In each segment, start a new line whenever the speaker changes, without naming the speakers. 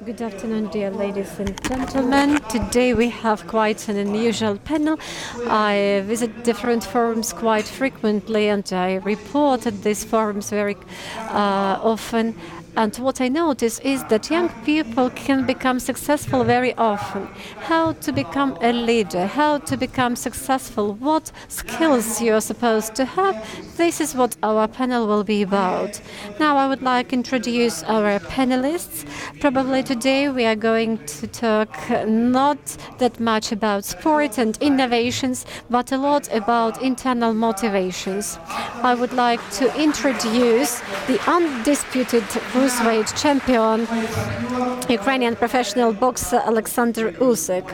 Good afternoon, dear ladies and gentlemen. Today we have quite an unusual panel. I visit different forums quite frequently and I report at these forums very often. And what I notice is that young people can become successful very often. How to become a leader, how to become successful, what skills you are supposed to have, this is what our panel will be about. Now I would like to introduce our panelists. Probably today we are going to talk not that much about sport and innovations, but a lot about internal motivations. I would like to introduce the undisputed cruiserweight champion, Ukrainian professional boxer Oleksandr Usyk.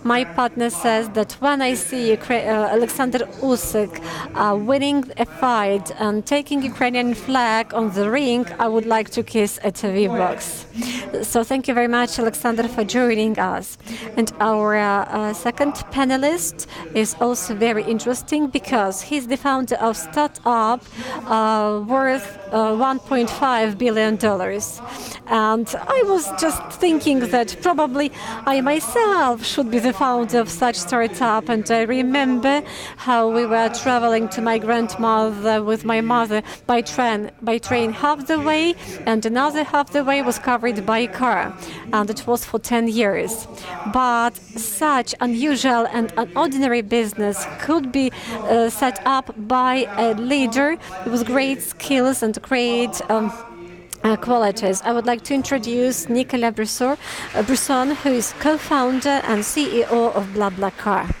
My partner says that when I see Oleksandr Usyk winning a fight and taking Ukrainian flag on the ring, I would like to kiss a TV box. So thank you very much, Oleksandr, for joining us. And our second panelist is also very interesting because he's the founder of startup worth $1.5 billion. And I was just thinking that probably I myself should be the founder of such startup. And I remember how we were traveling to my grandmother with my mother by train half the way, and another half the way was covered by car. And it was for 10 years. But such unusual and unordinary business could be set up by a leader with great skills and great qualities. I would like to introduce Nicolas Brusson, who is co-founder and CEO of BlaBlaCar.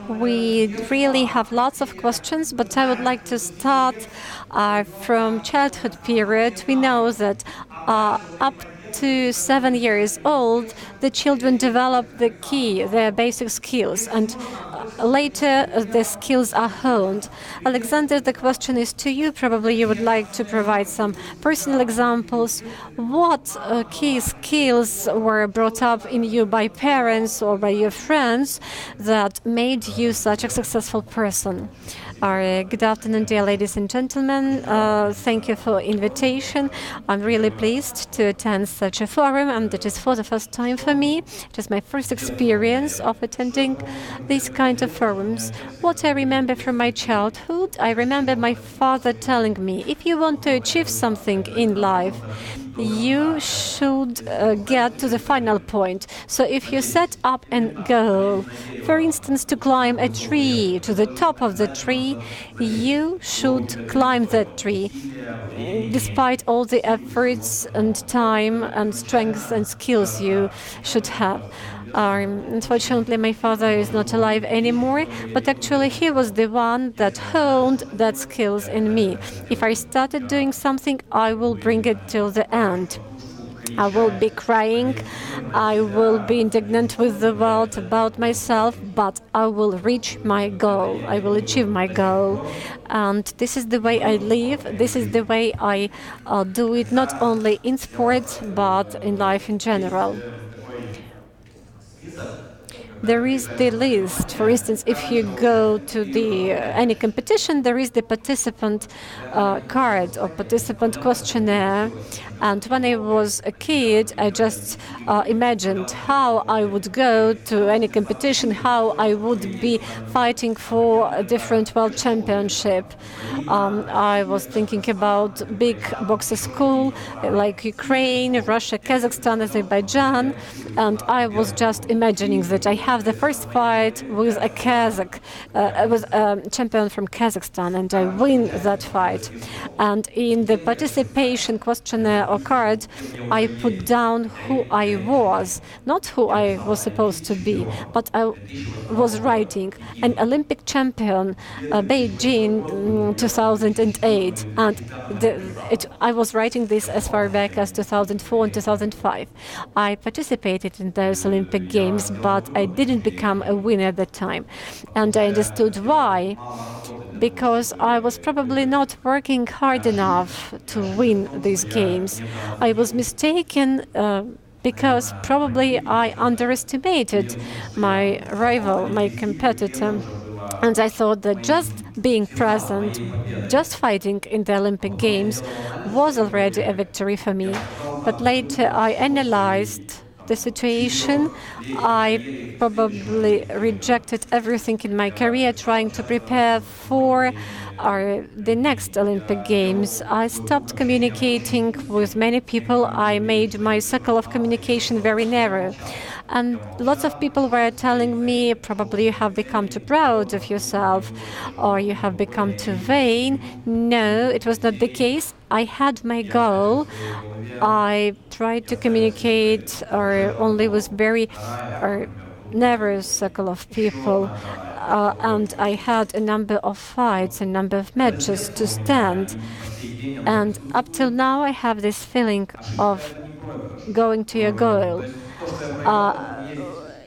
We really have lots of questions, but I would like to start from childhood period. We know that up to 7 years old, the children develop their basic skills, and later the skills are honed. Alexander, the question is to you. Probably you would like to provide some personal examples. What key skills were brought up in you by parents or by your friends that made you such a successful person? Good afternoon, dear ladies and gentlemen. Thank you for invitation. I'm really pleased to attend such a forum, and it is for the first time for me. It is my first experience of attending these kind of forums. What I remember from my childhood, I remember my father telling me, if you want to achieve something in life, you should get to the final point. So if you set up and go, for instance, to climb a tree, to the top of the tree, you should climb that tree, despite all the efforts and time and strength and skills you should have. Unfortunately, my father is not alive anymore, but actually he was the one that honed that skills in me. If I started doing something, I will bring it till the end. I will be crying, I will be indignant with the world about myself, but I will reach my goal, I will achieve my goal. And this is the way I live, this is the way I do it, not only in sports, but in life in general. There is the list. For instance, if you go to any competition, there is the participant card or participant questionnaire. And when I was a kid, I just imagined how I would go to any competition, how I would be fighting for a different world championship. I was thinking about big boxer school like Ukraine, Russia, Kazakhstan, Azerbaijan, and I was just imagining that I have the first fight with a Kazakh, with a champion from Kazakhstan, and I win that fight. And in the participation questionnaire or card, I put down who I was, not who I was supposed to be, but I was writing an Olympic champion, Beijing 2008, and I was writing this as far back as 2004 and 2005. I participated in those Olympic Games, but I didn't become a winner at that time, and I understood why. Because I was probably not working hard enough to win these games. I was mistaken because probably I underestimated my rival, my competitor. And I thought that just being present, just fighting in the Olympic Games was already a victory for me. But later I analyzed the situation. I probably rejected everything in my career trying to prepare for the next Olympic Games. I stopped communicating with many people. I made my circle of communication very narrow. And lots of people were telling me, probably you have become too proud of yourself or you have become too vain. No, it was not the case. I had my goal. I tried to communicate only with very narrow circle of people. And I had a number of fights, a number of matches to stand. And up till now, I have this feeling of going to your goal.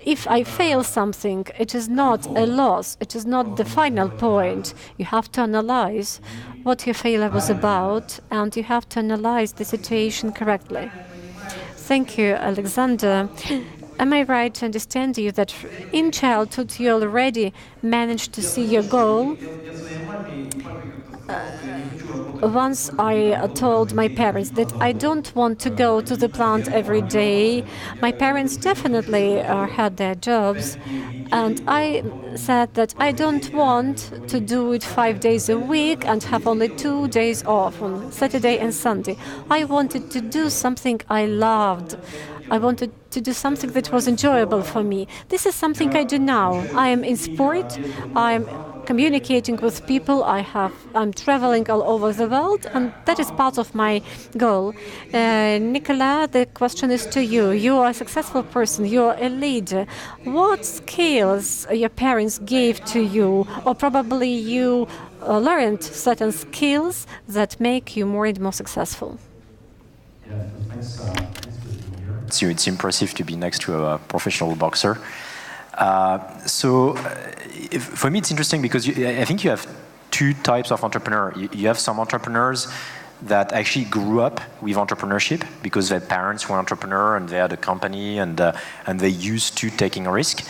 If I fail something, it is not a loss. It is not the final point. You have to analyze what your failure was about, and you have to analyze the situation correctly. Thank you, Alexander. Am I right to understand you that in childhood you already managed to see your goal? Once I told my parents that I don't want to go to the plant every day. My parents definitely had their jobs, and I said that I don't want to do it 5 days a week and have only 2 days off on Saturday and Sunday. I wanted to do something I loved. I wanted to do something that was enjoyable for me. This is something I do now. I am in sport. I'm communicating with people. I'm traveling all over the world, and that is part of my goal. Nicolas, the question is to you. You are a successful person. You are a leader. What skills your parents gave to you, or probably you learned certain skills that make you more and more successful?
So it's impressive to be next to a professional boxer. For me, it's interesting because I think you have two types of entrepreneur. You have some entrepreneurs that actually grew up with entrepreneurship because their parents were entrepreneur and they had a company and they used to taking a risk.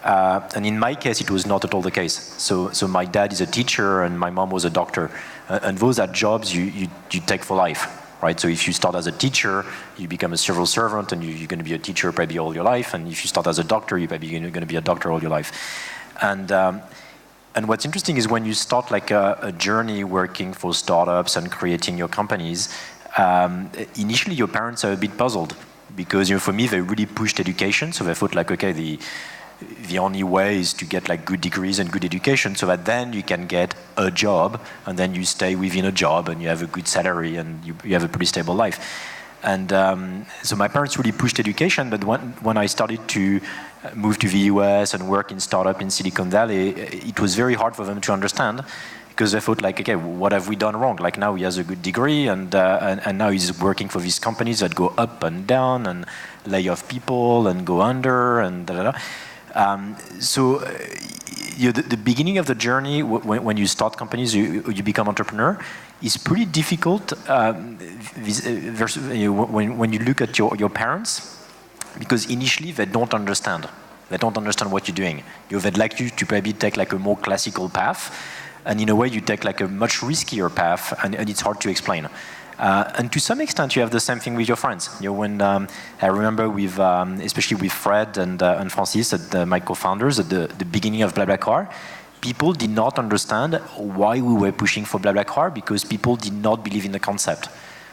And in my case, it was not at all the case. So my dad is a teacher and my mom was a doctor. And those are jobs you take for life. Right? So if you start as a teacher, you become a civil servant and you're going to be a teacher probably all your life. And if you start as a doctor, you're probably going to be a doctor all your life. And what's interesting is when you start like a journey working for startups and creating your companies, initially your parents are a bit puzzled because for me, they really pushed education. So they thought like, okay, the only way is to get like good degrees and good education so that then you can get a job and then you stay within a job and you have a good salary and you have a pretty stable life. And so my parents really pushed education, but when I started to move to the US and work in startup in Silicon Valley, it was very hard for them to understand because they thought like, okay, what have we done wrong? Like now he has a good degree and now he's working for these companies that go up and down and lay off people and go under and da-da-da. The beginning of the journey, when you start companies, you become entrepreneur, is pretty difficult when you look at your parents, because initially they don't understand. They don't understand what you're doing. They'd like you to probably take like a more classical path, and in a way you take like a much riskier path, and it's hard to explain. And to some extent, you have the same thing with your friends. When I remember with, especially with Fred and Francis, my co-founders, at the beginning of BlaBlaCar, people did not understand why we were pushing for BlaBlaCar because people did not believe in the concept.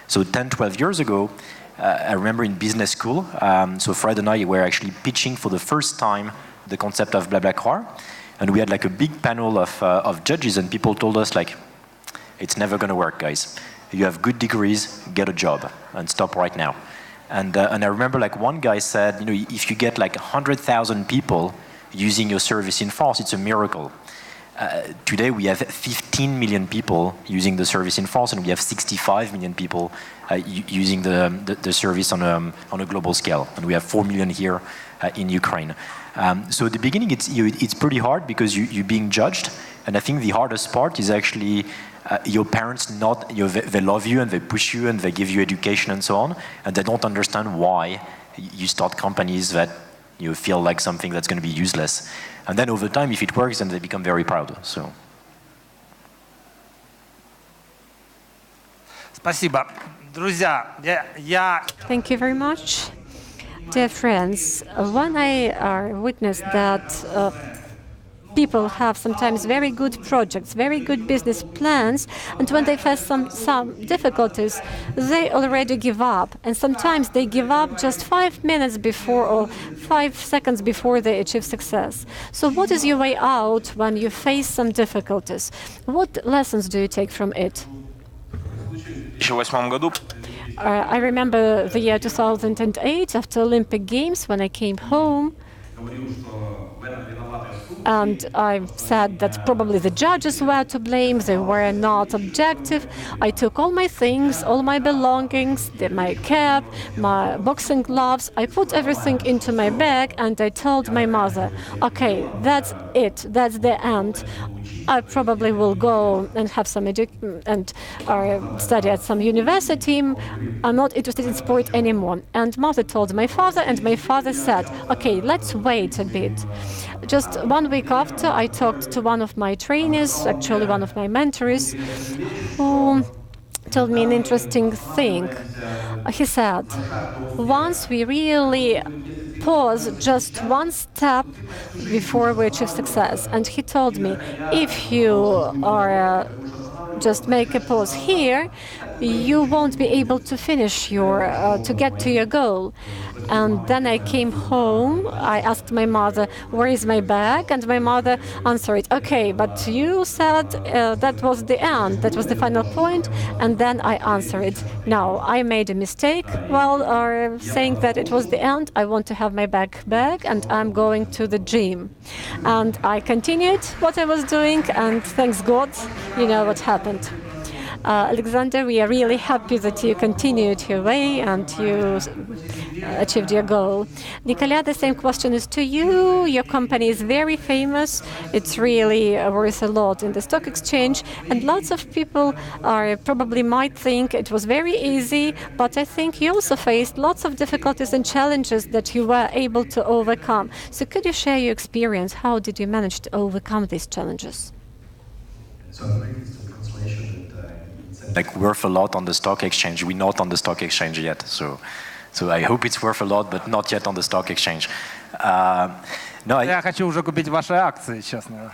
So 10, 12 years ago, I remember in business school, so Fred and I were actually pitching for the first time the concept of BlaBlaCar, and we had like a big panel of judges, and people told us like, it's never going to work, guys. You have good degrees, get a job, and stop right now. And I remember like one guy said, if you get like 100,000 people using your service in France, it's a miracle. Today we have 15 million people using the service in France, and we have 65 million people using the service on a global scale, and we have 4 million here in Ukraine. So at the beginning, it's pretty hard because you're being judged, and I think the hardest part is actually your parents they love you and they push you and they give you education and so on, and they don't understand why you start companies that you feel like something that's going to be useless. And then over time, if it works, then they become very proud. So.
Спасибо.
Thank you very much. Dear friends, when I witnessed that people have sometimes very good projects, very good business plans, and when they face some difficulties, they already give up. And sometimes they give up just 5 minutes before or 5 seconds before they achieve success. So what is your way out when you face some difficulties? What lessons do you take from it? I remember the year 2008, after Olympic Games, when I came home, and I said that probably the judges were to blame, they were not objective. I took all my things, all my belongings, my cap, my boxing gloves, I put everything into my bag and I told my mother, okay, that's it, that's the end. I probably will go and have some study at some university. I'm not interested in sport anymore. And mother told my father, and my father said, okay, let's wait a bit. Just 1 week after, I talked to one of my trainees, actually one of my mentors, who told me an interesting thing. He said, once we really pause just one step before we achieve success. And he told me, if you are just make a pause here, you won't be able to finish to get to your goal. And then I came home, I asked my mother, where is my bag? And my mother answered, okay, but you said that was the end, that was the final point. And then I answered, no, I made a mistake while saying that it was the end. I want to have my bag back and I'm going to the gym. And I continued what I was doing, and thanks God, you know what happened. Alexander, we are really happy that you continued your way and you achieved your goal. Nicolas, the same question is to you. Your company is very famous. It's really worth a lot in the stock exchange. And lots of people probably might think it was very easy, but I think you also faced lots of difficulties and challenges that you were able to overcome. So could you share your experience? How did you manage to overcome these challenges?
Like worth a lot on the stock exchange. We're not on the stock exchange yet, so I hope it's worth a lot, but not yet on the stock exchange.
Я хочу уже купить ваши акции, честно.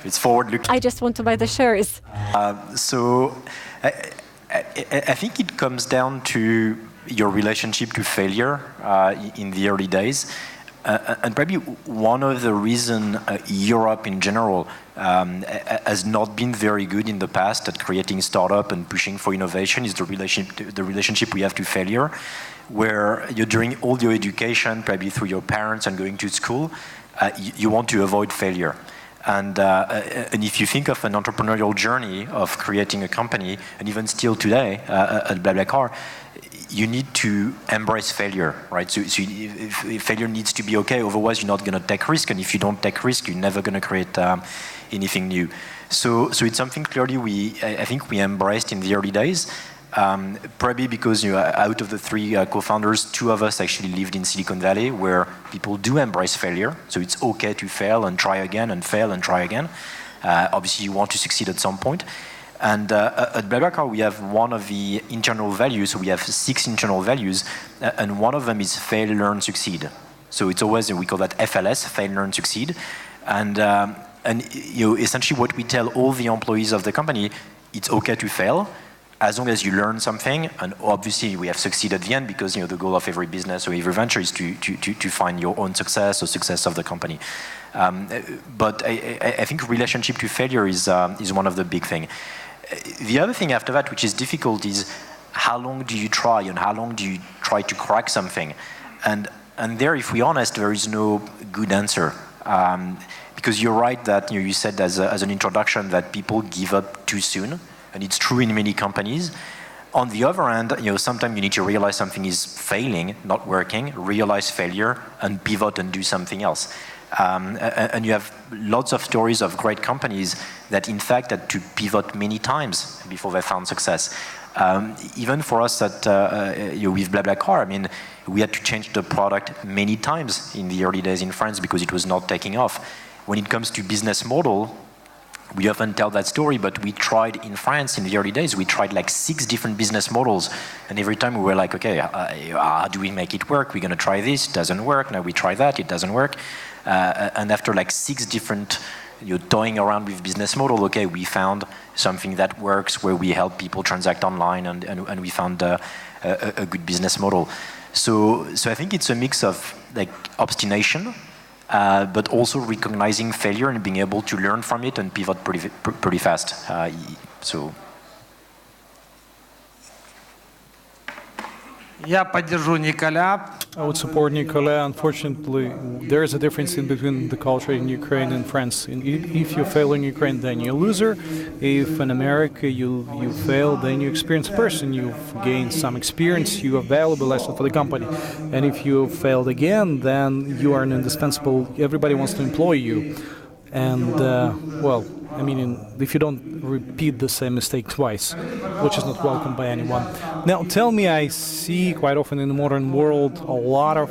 It's forward-looking.
I just want to buy the shares.
So I think it comes down to your relationship to failure in the early days. And probably one of the reasons Europe in general has not been very good in the past at creating startup and pushing for innovation is the relationship we have to failure, where you're during all your education, probably through your parents and going to school, you want to avoid failure. And if you think of an entrepreneurial journey of creating a company, and even still today at BlaBlaCar, you need to embrace failure, right? So failure needs to be okay, otherwise you're not going to take risk, and if you don't take risk, you're never going to create anything new. So it's something clearly I think we embraced in the early days, probably because out of the 3 co-founders, 2 of us actually lived in Silicon Valley, where people do embrace failure, so it's okay to fail and try again and fail and try again. Obviously you want to succeed at some point. And at BlaBlaCar, we have one of the internal values. So we have 6 internal values, and one of them is fail, learn, succeed. So it's always, we call that FLS, fail, learn, succeed. And essentially what we tell all the employees of the company, it's okay to fail, as long as you learn something. And obviously we have succeed at the end, because the goal of every business or every venture is to find your own success or success of the company. But I think relationship to failure is one of the big things. The other thing after that, which is difficult, is how long do you try and how long do you try to crack something? And there, if we're honest, there is no good answer. Because you're right that you said as an introduction that people give up too soon, and it's true in many companies. On the other hand, sometimes you need to realize something is failing, not working, realize failure, and pivot and do something else. And you have lots of stories of great companies that in fact had to pivot many times before they found success. Even for us with BlaBlaCar, I mean, we had to change the product many times in the early days in France because it was not taking off. When it comes to business model, we often tell that story, but we tried in France in the early days, we tried like 6 different business models. And every time we were like, okay, how do we make it work? We're going to try this, it doesn't work. Now we try that, it doesn't work. And after like 6 different, toying around with business model, okay, we found something that works where we help people transact online, and we found a good business model. So I think it's a mix of like obstination, but also recognizing failure and being able to learn from it and pivot pretty fast.
Я поддержу Николя.
I would support Nicolas. Unfortunately, there is a difference in between the culture in Ukraine and France. If you fail in Ukraine, then you're a loser. If in America you fail, then you're an experienced person. You've gained some experience. You are a valuable asset for the company. And if you failed again, then you are an indispensable. Everybody wants to employ you. And, well, I mean, if you don't repeat the same mistake twice, which is not welcome by anyone. Now, tell me, I see quite often in the modern world a lot of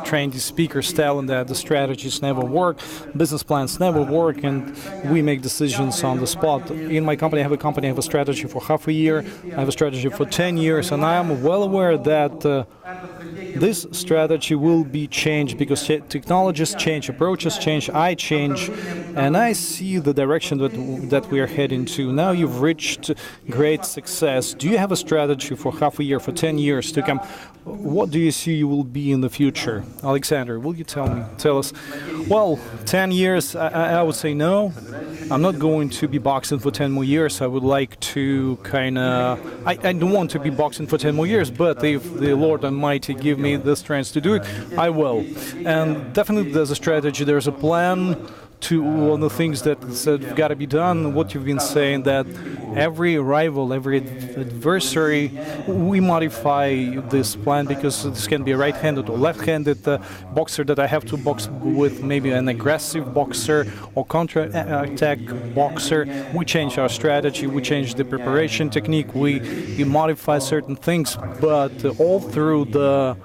trendy speakers telling that the strategies never work, business plans never work, and we make decisions on the spot. In my company, I have a strategy for half a year, I have a strategy for 10 years, and I am well aware that this strategy will be changed because technologies change, approaches change, I change, and I see the direction that we are heading to. Now you've reached great success. Do you have a strategy for half a year, for 10 years to come? What do you see you will be in the future? Alexander, will you tell us? Well, 10 years, I would say no. I'm not going to be boxing for 10 more years. I would like to I don't want to be boxing for 10 more years, but if the Lord Almighty give me the strength to do it, I will. And definitely there's a strategy, there's a plan to all the things that have got to be done. What you've been saying, that every rival, every adversary, we modify this plan because this can be a right-handed or left-handed boxer that I have to box with, maybe an aggressive boxer or counter-attack boxer. We change our strategy, we change the preparation technique, we modify certain things, but all through the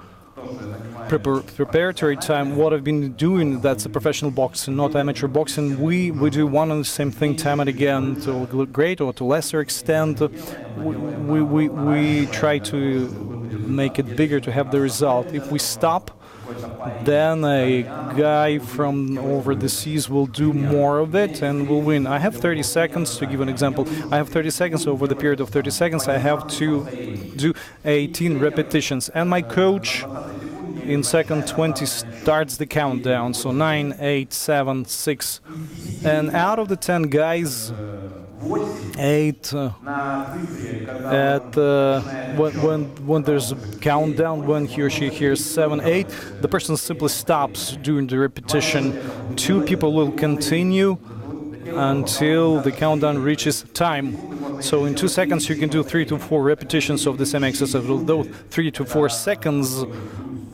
preparatory time, what I've been doing, that's a professional boxing, not amateur boxing. We do one and the same thing time and again, to a great or to lesser extent. We try to make it bigger to have the result. If we stop, then a guy from over the seas will do more of it and will win. I have 30 seconds, to give an example. I have 30 seconds. Over the period of 30 seconds, I have to do 18 repetitions. And my coach, in second 20, starts the countdown. So 9, 8, 7, 6. And out of the 10 guys, 8 when there's a countdown, when he or she hears 7, 8, the person simply stops during the repetition. 2 people will continue until the countdown reaches time. So in 2 seconds you can do 3 to 4 repetitions of the same exercise. Although 3 to 4 seconds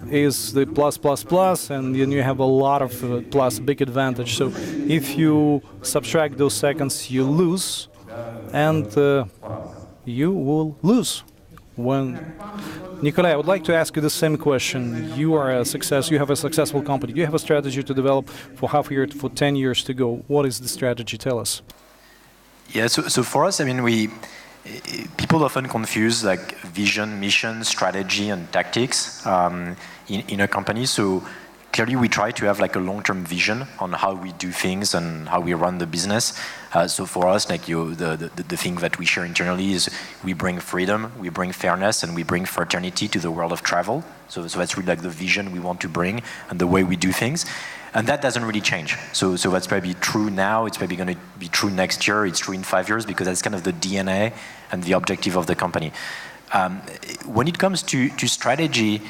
is the plus, and then you have a lot of plus, big advantage. So if you subtract those seconds, you lose, and you will lose. Nicolas, I would like to ask you the same question. You are a success, you have a successful company. You have a strategy to develop for half a year, for 10 years to go. What is the strategy? Tell us.
Yeah, so for us, I mean, people often confuse like vision, mission, strategy, and tactics in a company. So clearly, we try to have like a long-term vision on how we do things and how we run the business. So for us, like the thing that we share internally is we bring freedom, we bring fairness, and we bring fraternity to the world of travel. So that's really like the vision we want to bring and the way we do things. And that doesn't really change. So that's probably true now. It's probably going to be true next year. It's true in 5 years because that's kind of the DNA and the objective of the company. When it comes to strategy,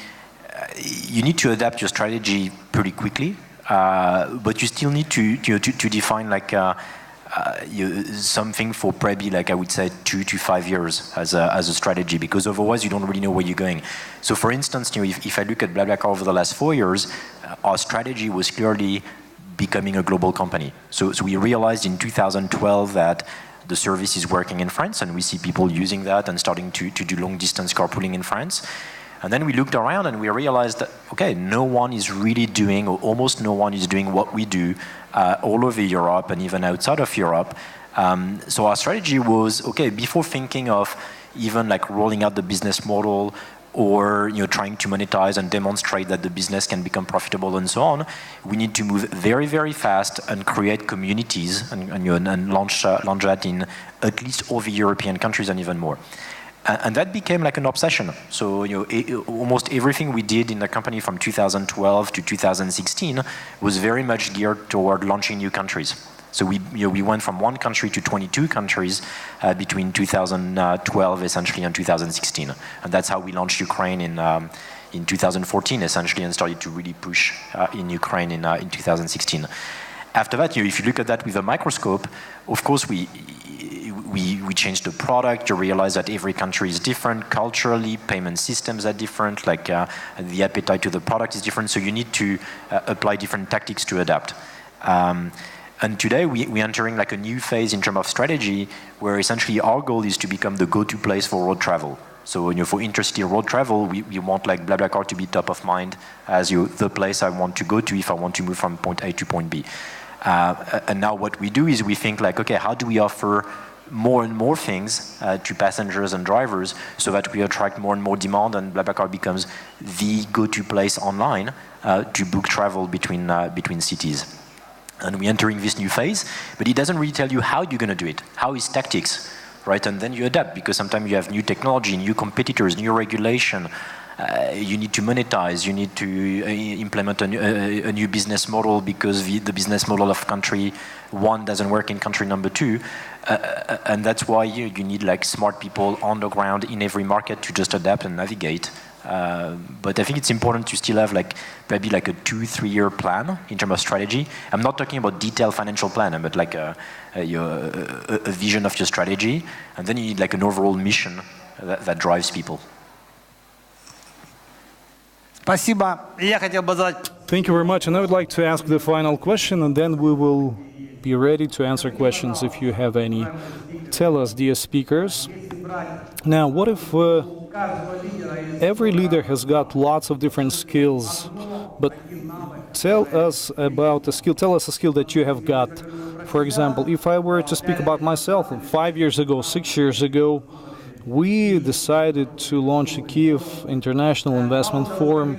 you need to adapt your strategy pretty quickly, but you still need to define like something for probably like I would say 2 to 5 years as a strategy, because otherwise you don't really know where you're going. So for instance, if I look at BlaBlaCar over the last 4 years, our strategy was clearly becoming a global company. So we realized in 2012 that the service is working in France, and we see people using that and starting to do long distance carpooling in France. And then we looked around and we realized that, okay, no one is really doing, or almost no one is doing what we do all over Europe and even outside of Europe. So our strategy was, okay, before thinking of even like rolling out the business model or trying to monetize and demonstrate that the business can become profitable and so on, we need to move very, very fast and create communities and launch that in at least all the European countries and even more. And that became like an obsession. So almost everything we did in the company from 2012 to 2016 was very much geared toward launching new countries. So we went from 1 country to 22 countries between 2012 essentially and 2016, and that's how we launched Ukraine in 2014 essentially, and started to really push in Ukraine in 2016. After that, if you look at that with a microscope, of course we changed the product. You realize that every country is different culturally, payment systems are different, like the appetite to the product is different, so you need to apply different tactics to adapt. And today we're entering like a new phase in terms of strategy, where essentially our goal is to become the go-to place for road travel. So for intercity road travel, we want like BlaBlaCar to be top of mind as the place I want to go to if I want to move from point A to point B. And now what we do is we think like, okay, how do we offer more and more things to passengers and drivers so that we attract more and more demand, and BlaBlaCar becomes the go-to place online to book travel between cities. And we're entering this new phase, but it doesn't really tell you how you're going to do it. How is tactics, right? And then you adapt, because sometimes you have new technology, new competitors, new regulation. You need to monetize. You need to implement a new business model, because the business model of country 1 doesn't work in country number 2. And that's why you need like smart people on the ground in every market to just adapt and navigate. But I think it's important to still have like maybe like a 2-3 year plan in terms of strategy. I'm not talking about detailed financial plan, but like a vision of your strategy, and then you need like an overall mission that drives people.
Thank you very much, and I would like to ask the final question, and then we will be ready to answer questions if you have any. Tell us, dear speakers. Now, what if every leader has got lots of different skills, but tell us a skill that you have got. For example, if I were to speak about myself, 5 years ago, 6 years ago, we decided to launch the Kyiv International Investment Forum.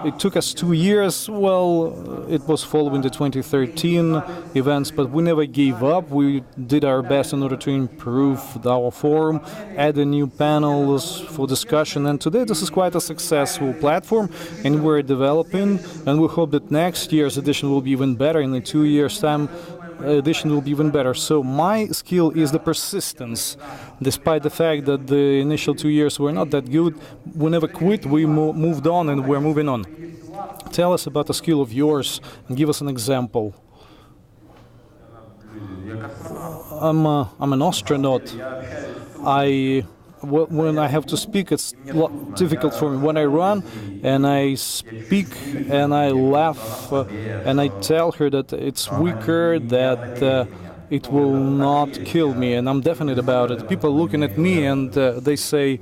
It took us 2 years. Well, it was following the 2013 events, but we never gave up. We did our best in order to improve our forum, add new panels for discussion, and today this is quite a successful platform, and we're developing, and we hope that next year's edition will be even better. In 2 years' time, edition will be even better. So my skill is the persistence. Despite the fact that the initial 2 years were not that good, we never quit, we moved on, and we're moving on. Tell us about a skill of yours and give us an example. I'm an astronaut. When I have to speak, it's difficult for me. When I run and I speak and I laugh and I tell her that it's weaker, that it will not kill me, and I'm definite about it. People looking at me and they say,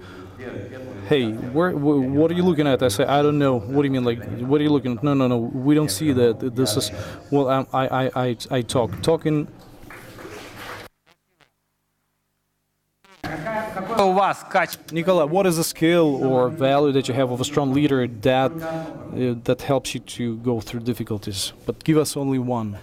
"Hey, what are you looking at?" I say, "I don't know." "What do you mean? Like, what are you looking at?" No, we don't see that. This is, well, I talking. Nicolas, what is a skill or value that you have of a strong leader that helps you to go through difficulties? But give us only one.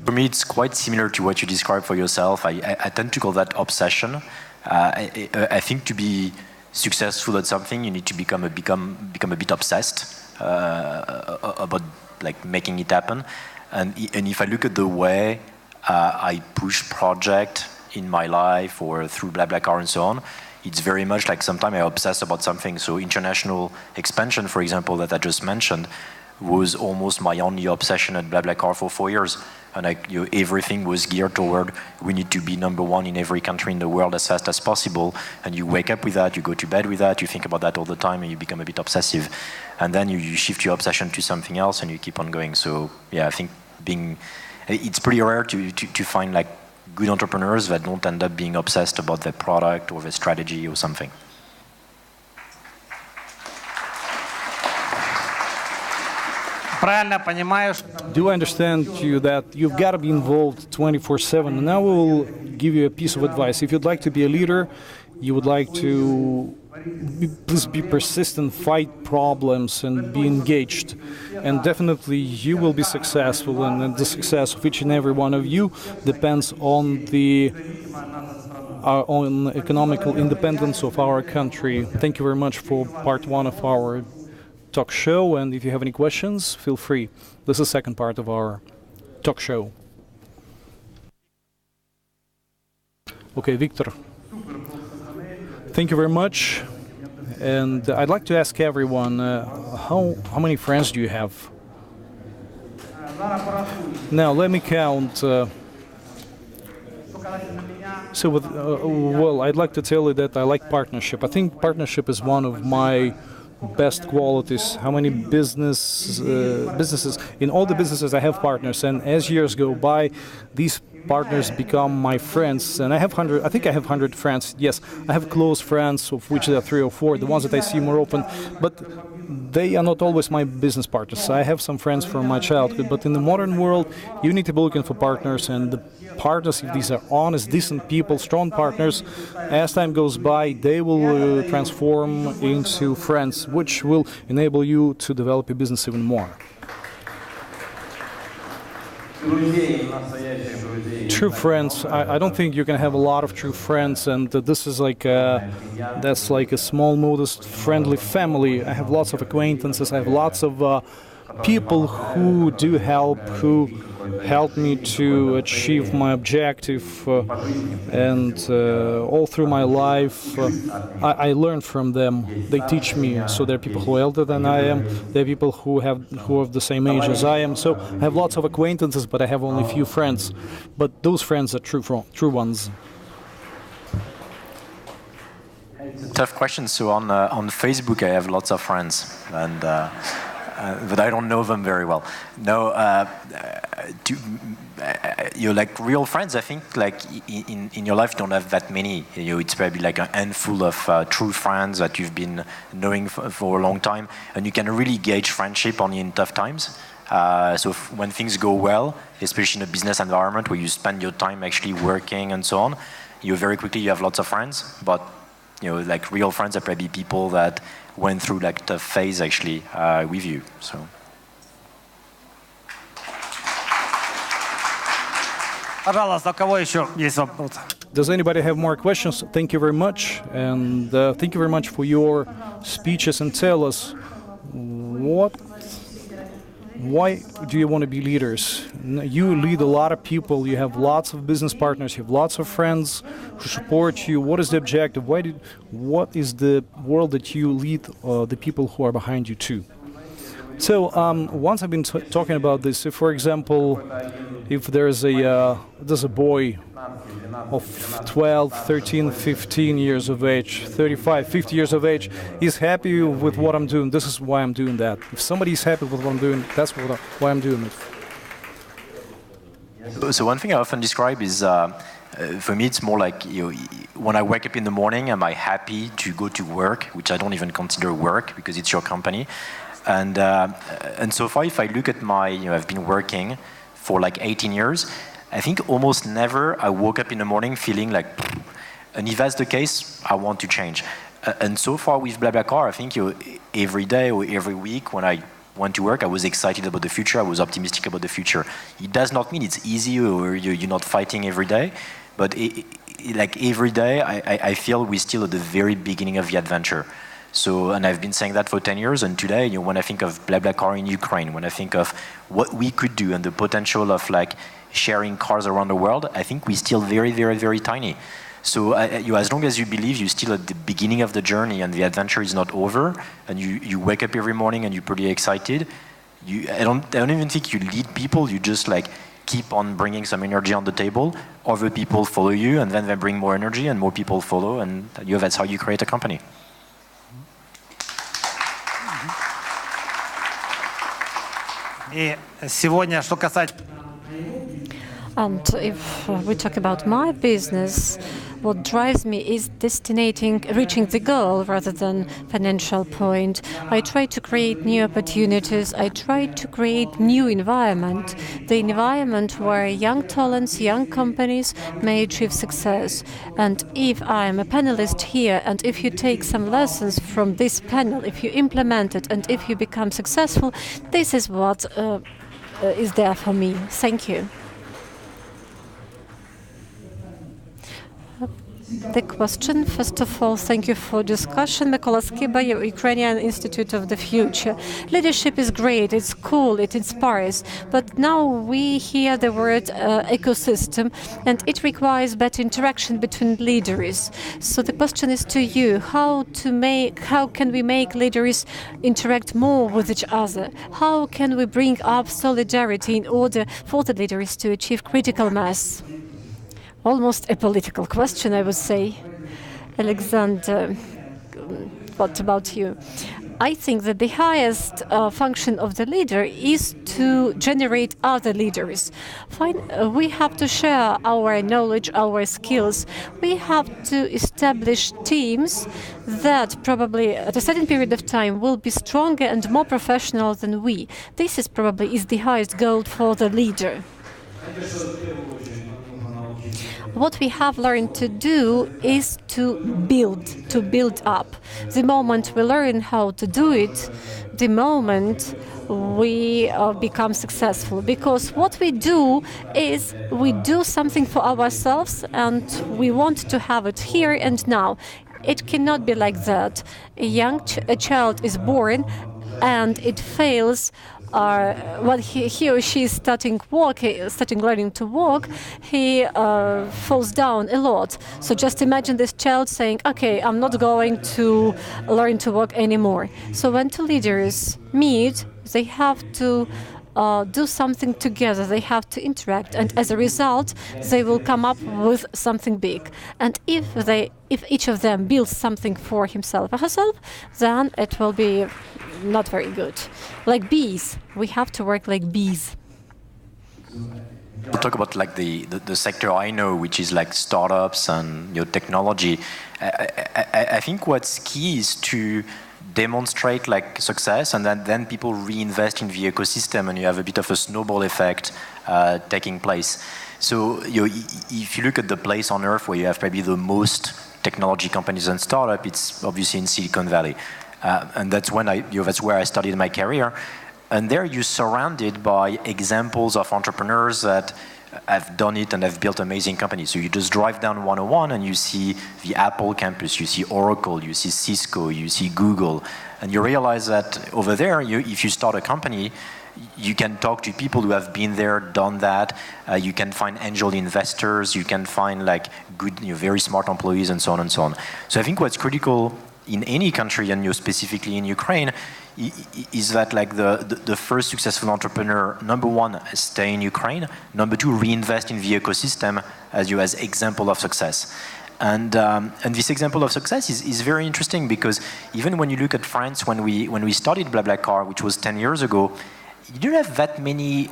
For me, it's quite similar to what you described for yourself. I tend to call that obsession. I think to be successful at something, you need to become a bit obsessed about like making it happen. And if I look at the way I push project in my life or through BlaBlaCar and so on, it's very much like sometimes I obsess about something. So international expansion, for example, that I just mentioned, was almost my only obsession at BlaBlaCar for 4 years. And everything was geared toward, we need to be number 1 in every country in the world as fast as possible. And you wake up with that, you go to bed with that, you think about that all the time, and you become a bit obsessive. And then you shift your obsession to something else and you keep on going. So yeah, I think it's pretty rare to find like good entrepreneurs that don't end up being obsessed about their product or their strategy or something.
правильно понимаю,
Do I understand you that you've got to be involved 24/7? And I will give you a piece of advice. If you'd like to be a leader, you would like to please be persistent, fight problems, and be engaged. And definitely you will be successful, and the success of each and every one of you depends on the on economical independence of our country. Thank you very much for part one of our talk show, and if you have any questions, feel free. This is the second part of our talk show. Okay, Victor. Thank you very much. And I'd like to ask everyone, how many friends do you have? Now, let me count. Well, I'd like to tell you that I like partnership. I think partnership is one of my best qualities. How many businesses? In all the businesses I have partners, and as years go by, these partners become my friends. And I think I have 100 friends. Yes, I have close friends, of which there are 3 or 4, the ones that I see more often, but they are not always my business partners. I have some friends from my childhood, but in the modern world, you need to be looking for partners, and the partners, if these are honest, decent people, strong partners, as time goes by, they will transform into friends, which will enable you to develop your business even more. True friends, I don't think you can have a lot of true friends, and this is that's like a small, modest, friendly family. I have lots of acquaintances, I have lots of people who do who help me to achieve my objective, and all through my life I learn from them. They teach me. So there are people who are older than I am, there are people who are the same age as I am. So I have lots of acquaintances, but I have only a few friends. But those friends are true ones.
Tough question. So on Facebook, I have lots of friends, and but I don't know them very well. No, you're like real friends. I think like in your life you don't have that many. It's probably like a handful of true friends that you've been knowing for a long time, and you can really gauge friendship only in tough times. So when things go well, especially in a business environment where you spend your time actually working and so on, you have lots of friends. But like real friends are probably people that went through like tough phase actually with you. So.
Does anybody have more questions? Thank you very much, and thank you very much for your speeches. And tell us, why do you want to be leaders? You lead a lot of people, you have lots of business partners, you have lots of friends who support you. What is the objective? What is the world that you lead the people who are behind you to? So once I've been talking about this, if, for example, if there's a boy of 12, 13, 15 years of age, 35, 50 years of age, he's happy with what I'm doing. This is why I'm doing that. If somebody is happy with what I'm doing, that's why I'm doing it.
So one thing I often describe is, for me, it's more like when I wake up in the morning, am I happy to go to work, which I don't even consider work because it's your company. And so far, if I look at I've been working for like 18 years, I think almost never I woke up in the morning feeling like, and if that's the case, I want to change. And so far with BlaBlaCar, I think every day or every week when I went to work, I was excited about the future, I was optimistic about the future. It does not mean it's easy or you're not fighting every day, but like every day I feel we're still at the very beginning of the adventure. So, and I've been saying that for 10 years, and today, when I think of BlaBlaCar in Ukraine, when I think of what we could do and the potential of like sharing cars around the world, I think we're still very, very, very tiny. So as long as you believe you're still at the beginning of the journey and the adventure is not over, and you wake up every morning and you're pretty excited, I don't even think you lead people, you just like keep on bringing some energy on the table, other people follow you, and then they bring more energy and more people follow, and that's how you create a company.
And if we talk about my business, what drives me is reaching the goal rather than financial point. I try to create new opportunities. I try to create new environment, the environment where young talents, young companies may achieve success. And if I am a panelist here, and if you take some lessons from this panel, if you implement it, and if you become successful, this is what is there for me. Thank you. The question, first of all, thank you for discussion. Nicolas, Ukrainian Institute of the Future. Leadership is great, it's cool, it inspires, but now we hear the word ecosystem, and it requires better interaction between leaders. So the question is to you, how can we make leaders interact more with each other? How can we bring up solidarity in order for the leaders to achieve critical mass? Almost a political question, I would say. Alexander, what about you? I think that the highest function of the leader is to generate other leaders. We have to share our knowledge, our skills. We have to establish teams that probably at a certain period of time will be stronger and more professional than we. This is probably the highest goal for the leader. What we have learned to do is to build up. The moment we learn how to do it, the moment we become successful. Because what we do is we do something for ourselves and we want to have it here and now. It cannot be like that. A child is born and it fails. When he or she is starting learning to walk, he falls down a lot. So just imagine this child saying, okay, I'm not going to learn to walk anymore. So when two leaders meet, they have to do something together, they have to interact, and as a result, they will come up with something big. And if each of them builds something for himself or herself, then it will be not very good. Like bees, we have to work like bees.
We'll talk about like the sector I know, which is like startups and technology. I think what's key is to demonstrate like success, and then people reinvest in the ecosystem, and you have a bit of a snowball effect taking place. So if you look at the place on earth where you have probably the most technology companies and startups, it's obviously in Silicon Valley. And that's that's where I started my career. And there you're surrounded by examples of entrepreneurs that have done it and have built amazing companies. So you just drive down 101 and you see the Apple campus, you see Oracle, you see Cisco, you see Google. And you realize that over there, if you start a company, you can talk to people who have been there, done that. You can find angel investors, you can find like good, very smart employees, and so on and so on. So I think what's critical in any country, and specifically in Ukraine, is that like the first successful entrepreneur, number one, stay in Ukraine. Number two, reinvest in the ecosystem as example of success. And this example of success is very interesting, because even when you look at France, when we started BlaBlaCar, which was 10 years ago, you didn't have that many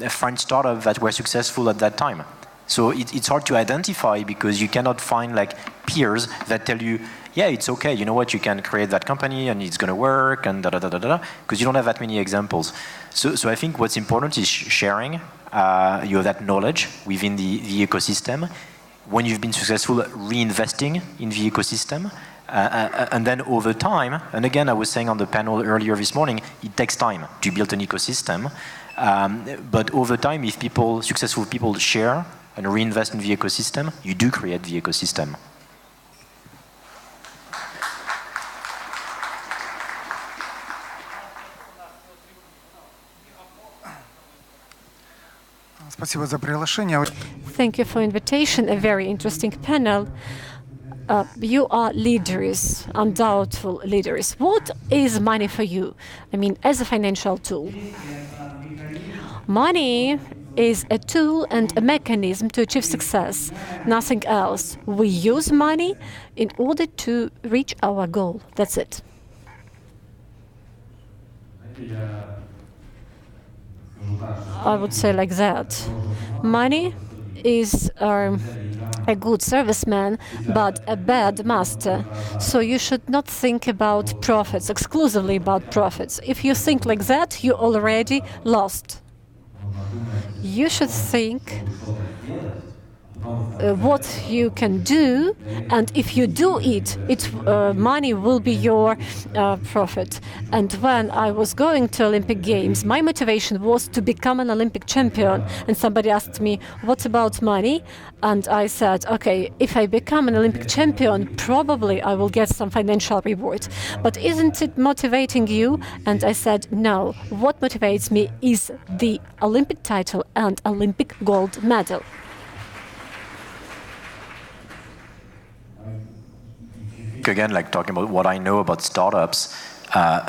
French startups that were successful at that time. So it's hard to identify, because you cannot find like peers that tell you, yeah, it's okay, you know what, you can create that company and it's going to work and because you don't have that many examples. So I think what's important is sharing that knowledge within the ecosystem. When you've been successful, reinvesting in the ecosystem. And then over time, and again, I was saying on the panel earlier this morning, it takes time to build an ecosystem. But over time, if successful people share and reinvest in the ecosystem, you do create the ecosystem.
Thank you for invitation. A very interesting panel. You are leaders, undoubtful leaders. What is money for you? I mean, as a financial tool. Money is a tool and a mechanism to achieve success, nothing else. We use money in order to reach our goal. That's it. I would say like that. Money is a good serviceman, but a bad master. So you should not think about profits, exclusively about profits. If you think like that, you already lost. You should think what you can do, and if you do it, money will be your profit. And when I was going to Olympic Games, my motivation was to become an Olympic champion. And somebody asked me, what about money? And I said, okay, if I become an Olympic champion, probably I will get some financial reward. But isn't it motivating you? And I said, no, what motivates me is the Olympic title and Olympic gold medal.
Again, like talking about what I know about startups,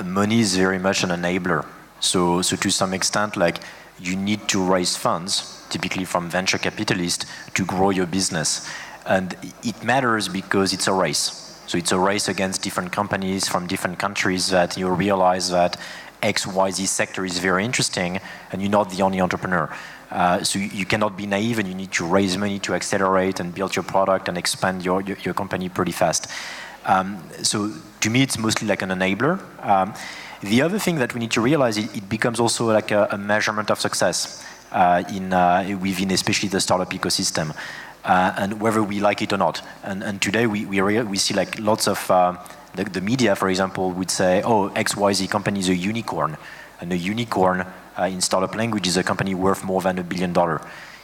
money is very much an enabler. So to some extent, like you need to raise funds, typically from venture capitalists, to grow your business. And it matters because it's a race. So it's a race against different companies from different countries that you realize that XYZ sector is very interesting and you're not the only entrepreneur. So you cannot be naive and you need to raise money to accelerate and build your product and expand your company pretty fast. So to me, it's mostly like an enabler. The other thing that we need to realize, it becomes also like a measurement of success within especially the startup ecosystem, and whether we like it or not. And today we see like lots of the media, for example, would say, oh, XYZ company is a unicorn, and a unicorn in startup language is a company worth more than $1 billion.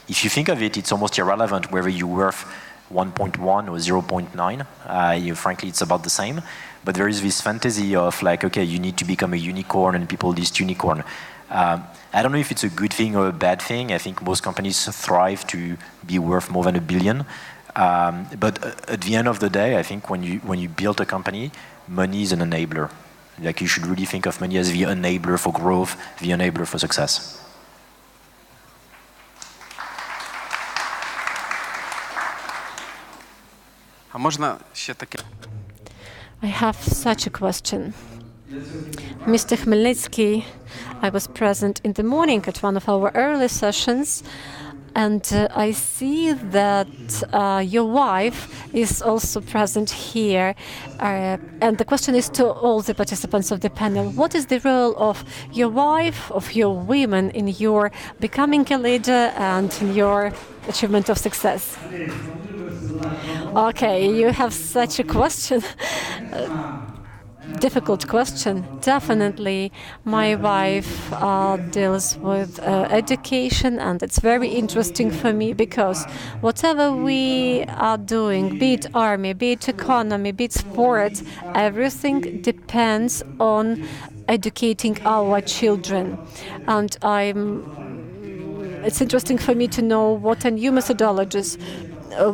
If you think of it, it's almost irrelevant whether you're worth 1.1 or 0.9. Frankly, it's about the same. But there is this fantasy of like, okay, you need to become a unicorn and people list unicorn. I don't know if it's a good thing or a bad thing. I think most companies thrive to be worth more than $1 billion. But at the end of the day, I think when you build a company, money is an enabler. Like you should really think of money as the enabler for growth, the enabler for success.
I have such a question. Mr. Khmelnytsky, I was present in the morning at one of our early sessions, and I see that your wife is also present here. And the question is to all the participants of the panel. What is the role of your wife, of your women, in your becoming a leader and in your achievement of success? Okay, you have such a question. Difficult question. Definitely, my wife deals with education, and it's very interesting for me because whatever we are doing, be it army, be it economy, be it sports, everything depends on educating our children. And it's interesting for me to know what are new methodologies,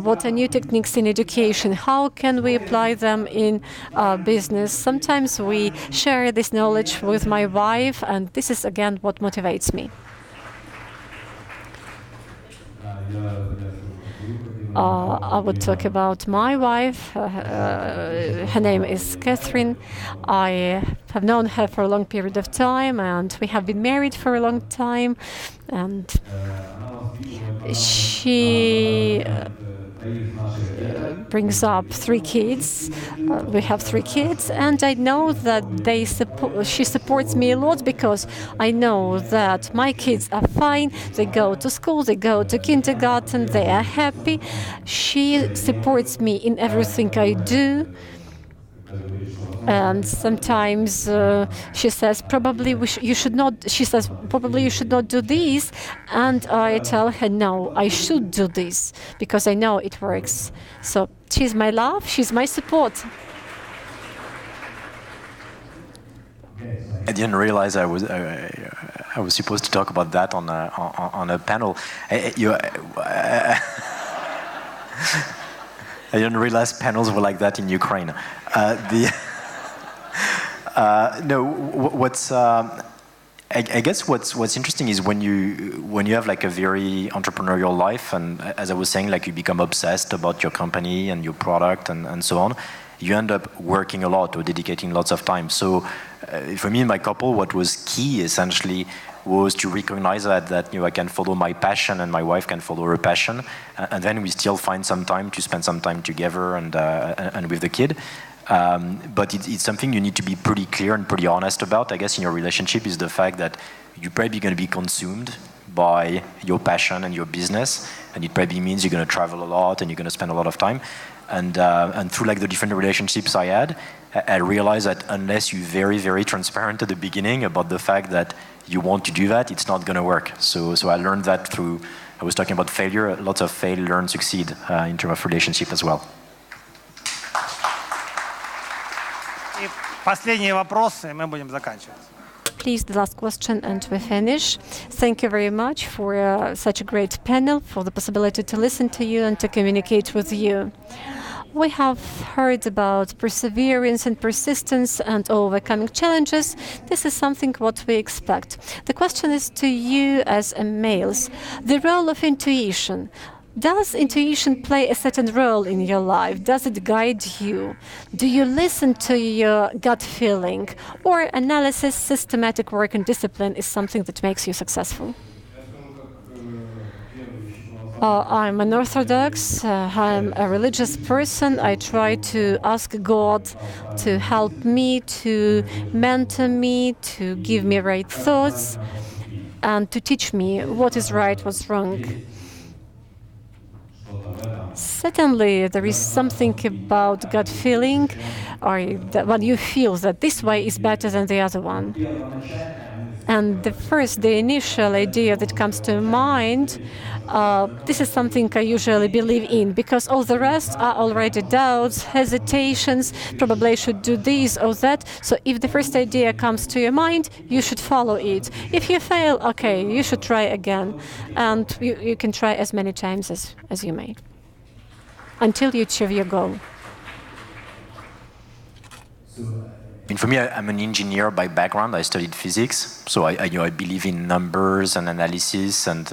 what are new techniques in education, how can we apply them in business. Sometimes we share this knowledge with my wife, and this is again what motivates me. I would talk about my wife. Her name is Catherine. I have known her for a long period of time, and we have been married for a long time. And she brings up 3 kids. We have 3 kids, and I know that she supports me a lot because I know that my kids are fine. They go to school, they go to kindergarten, they are happy. She supports me in everything I do. And sometimes she says, probably you should not do this. And I tell her, no, I should do this because I know it works. So she's my love, she's my support.
I didn't realize I was supposed to talk about that on a panel. I didn't realize panels were like that in Ukraine. I guess what's interesting is when you have like a very entrepreneurial life, and as I was saying, like you become obsessed about your company and your product and so on, you end up working a lot or dedicating lots of time. So for me and my couple, what was key essentially was to recognize that I can follow my passion and my wife can follow her passion, and then we still find some time to spend some time together and with the kid. But it's something you need to be pretty clear and pretty honest about, I guess, in your relationship, is the fact that you're probably going to be consumed by your passion and your business, and it probably means you're going to travel a lot and you're going to spend a lot of time. And through like the different relationships I had, I realized that unless you're very, very transparent at the beginning about the fact that you want to do that, it's not going to work. So I learned that through, I was talking about failure, lots of fail, learn, succeed in terms of relationship as well.
И последние вопросы, мы будем заканчивать.
Please, the last question, and we finish. Thank you very much for such a great panel, for the possibility to listen to you and to communicate with you. We have heard about perseverance and persistence and overcoming challenges. This is something what we expect. The question is to you as males, the role of intuition. Does intuition play a certain role in your life? Does it guide you? Do you listen to your gut feeling? Or analysis, systematic work and discipline is something that makes you successful? I'm an Orthodox, I'm a religious person. I try to ask God to help me, to mentor me, to give me right thoughts, and to teach me what is right, what's wrong. Certainly, there is something about gut feeling, or when you feel that this way is better than the other one. And the initial idea that comes to mind, this is something I usually believe in, because all the rest are already doubts, hesitations, probably I should do this or that. So if the first idea comes to your mind, you should follow it. If you fail, okay, you should try again. And you can try as many times as you may, until you achieve your goal.
And for me, I'm an engineer by background. I studied physics, so I believe in numbers and analysis, and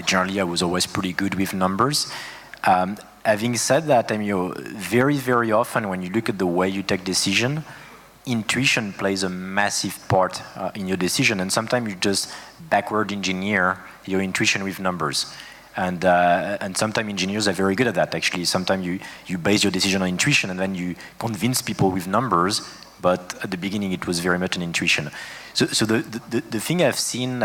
generally I was always pretty good with numbers. Having said that, very, very often when you look at the way you take decision, intuition plays a massive part in your decision, and sometimes you just backward engineer your intuition with numbers. And sometimes engineers are very good at that, actually. Sometimes you base your decision on intuition and then you convince people with numbers, but at the beginning it was very much an intuition. So the thing I've seen,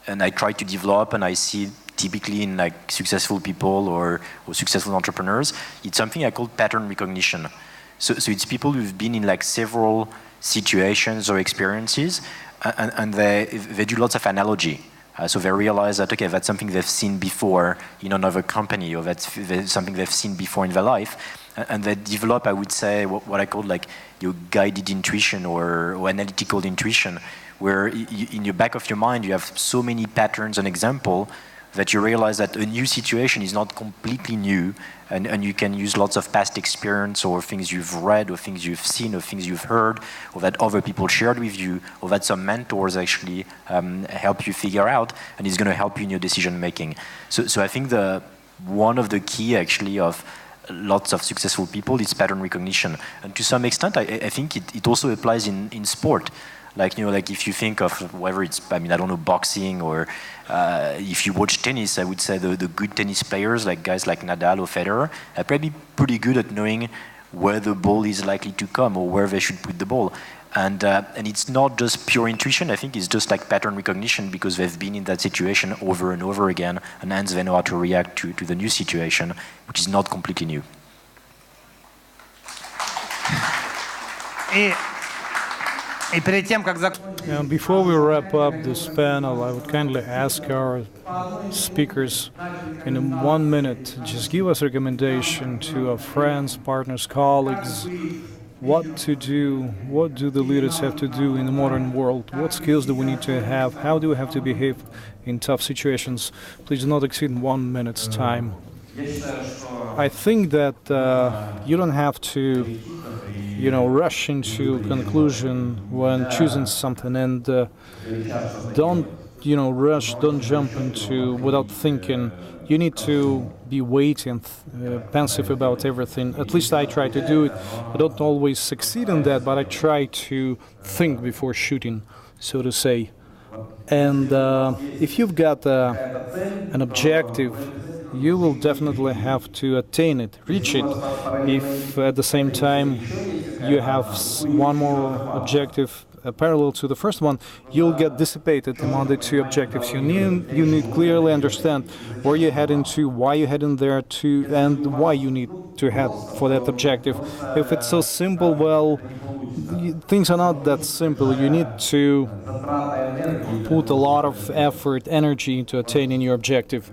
and I try to develop, and I see typically in successful people or successful entrepreneurs, it's something I call pattern recognition. So it's people who've been in several situations or experiences, and they do lots of analogy. So they realize that, okay, that's something they've seen before in another company, or that's something they've seen before in their life. And they develop, I would say, what I call your guided intuition or analytical intuition, where in your back of your mind, you have so many patterns and examples that you realize that a new situation is not completely new, and you can use lots of past experience or things you've read or things you've seen or things you've heard or that other people shared with you or that some mentors actually help you figure out, and it's going to help you in your decision making. So I think one of the key actually of lots of successful people is pattern recognition, and to some extent I think it also applies in sport. If you think of whether it's, I don't know, boxing, or if you watch tennis, I would say the good tennis players, guys like Nadal or Federer, are probably pretty good at knowing where the ball is likely to come or where they should put the ball. And it's not just pure intuition. I think it's just pattern recognition, because they've been in that situation over and over again, and hence they know how to react to the new situation, which is not completely new.
And before we wrap up this panel, I would kindly ask our speakers, in 1 minute, just give us a recommendation to our friends, partners, colleagues, what to do, what do the leaders have to do in the modern world, what skills do we need to have, how do we have to behave in tough situations. Please do not exceed 1 minute's time. I think that you don't have to rush into conclusion when choosing something, and don't rush, don't jump into without thinking. You need to be waiting, pensive about everything. At least I try to do it. I don't always succeed in that, but I try to think before shooting, so to say. And if you've got an objective, you will definitely have to attain it, reach it. If at the same time you have one more objective parallel to the first one, you'll get dissipated among the two objectives. You need clearly understand where you're heading to, why you're heading there to, and why you need to head for that objective. If it's so simple, well, things are not that simple. You need to put a lot of effort, energy into attaining your objective.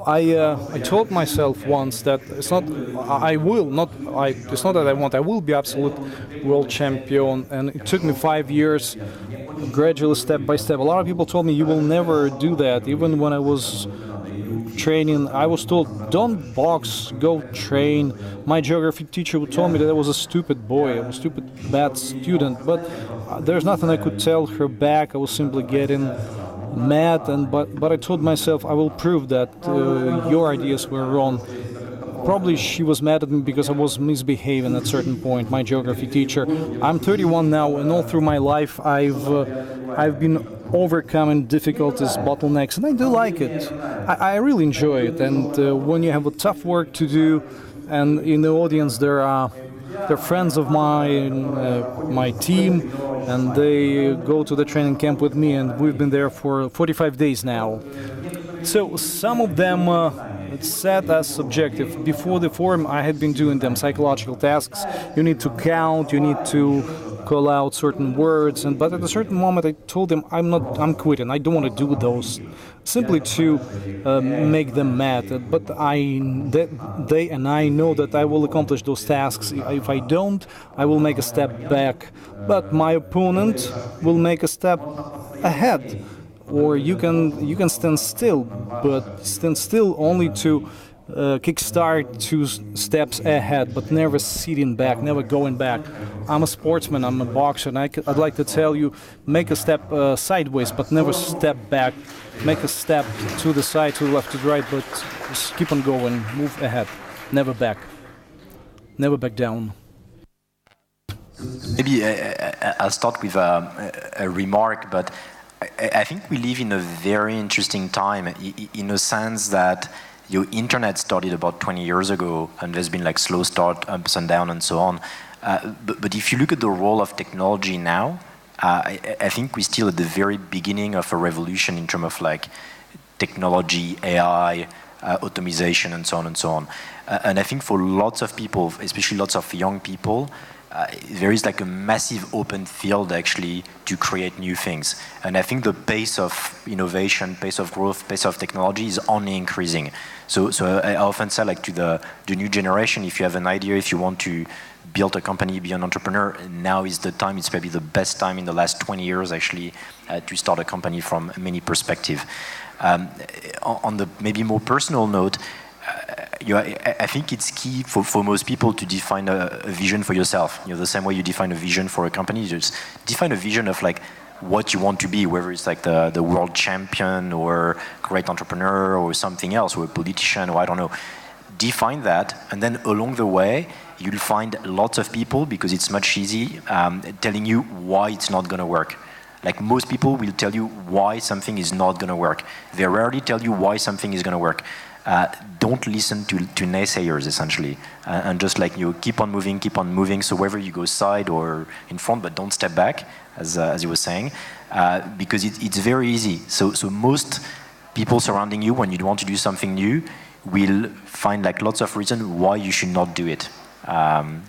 I told myself once that it's not that I want. I will be absolute world champion, and it took me 5 years, gradually, step by step. A lot of people told me you will never do that. Even when I was training, I was told, don't box, go train. My geography teacher told me that I was a stupid boy, I was a stupid, bad student. But there's nothing I could tell her back. I was simply getting mad, but I told myself I will prove that your ideas were wrong. Probably she was mad at me because I was misbehaving at a certain point, my geography teacher. I'm 31 now, and all through my life I've been overcoming difficulties, bottlenecks, and I do like it. I really enjoy it. And when you have a tough work to do, and in the audience they're friends of my team, and they go to the training camp with me, and we've been there for 45 days now. So some of them set as subjective. Before the forum, I had been doing them psychological tasks. You need to count, you need to call out certain words, but at a certain moment I told them I'm quitting. I don't want to do those, simply to make them mad. But they and I know that I will accomplish those tasks. If I don't, I will make a step back. But my opponent will make a step ahead. Or you can stand still, but stand still only to kickstart 2 steps ahead, but never sitting back, never going back. I'm a sportsman, I'm a boxer, and I'd like to tell you, make a step sideways, but never step back. Make a step to the side, to the left, to the right, but just keep on going, move ahead, never back down.
Maybe I'll start with a remark, but I think we live in a very interesting time in a sense that your internet started about 20 years ago, and there's been like slow start, ups and downs, and so on. But if you look at the role of technology now, I think we're still at the very beginning of a revolution in terms of like technology, AI, automation, and so on and so on. And I think for lots of people, especially lots of young people, there is like a massive open field actually to create new things. And I think the pace of innovation, pace of growth, pace of technology is only increasing. So I often say like to the new generation, if you have an idea, if you want to build a company, be an entrepreneur, now is the time. It's probably the best time in the last 20 years actually to start a company from many perspectives. On the maybe more personal note, I think it's key for most people to define a vision for yourself. The same way you define a vision for a company, you just define a vision of like what you want to be, whether it's like the world champion or great entrepreneur or something else, or a politician, or I don't know. Define that, and then along the way, you'll find lots of people, because it's much easier, telling you why it's not going to work. Like most people will tell you why something is not going to work. They rarely tell you why something is going to work. Don't listen to naysayers, essentially, and just like keep on moving. So whether you go side or in front, but don't step back, as you were saying, because it's very easy. So most people surrounding you, when you want to do something new, will find like lots of reasons why you should not do it.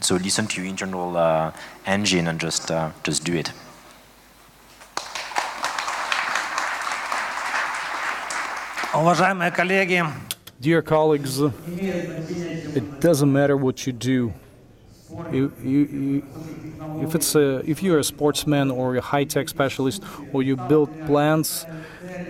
So listen to your internal engine and just do it.
Уважаемые коллеги,
dear colleagues, it doesn't matter what you do. If you're a sportsman or a high-tech specialist, or you build plans,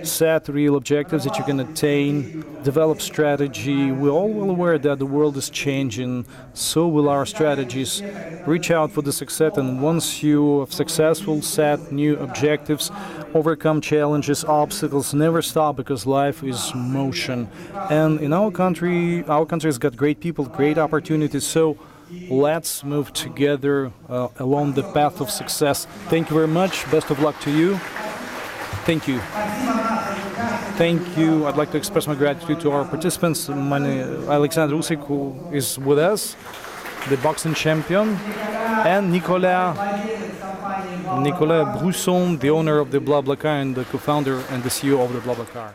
set real objectives that you can attain, develop strategy. We're all well aware that the world is changing, so will our strategies. Reach out for the success, and once you are successful, set new objectives, overcome challenges, obstacles, never stop, because life is motion. And in our country has got great people, great opportunities, so let's move together along the path of success. Thank you very much. Best of luck to you. Thank you. Thank you. I'd like to express my gratitude to our participants. Oleksandr Usyk, who is with us, the boxing champion, and Nicolas Brusson, the owner of the BlaBlaCar and the co-founder and the CEO of the BlaBlaCar.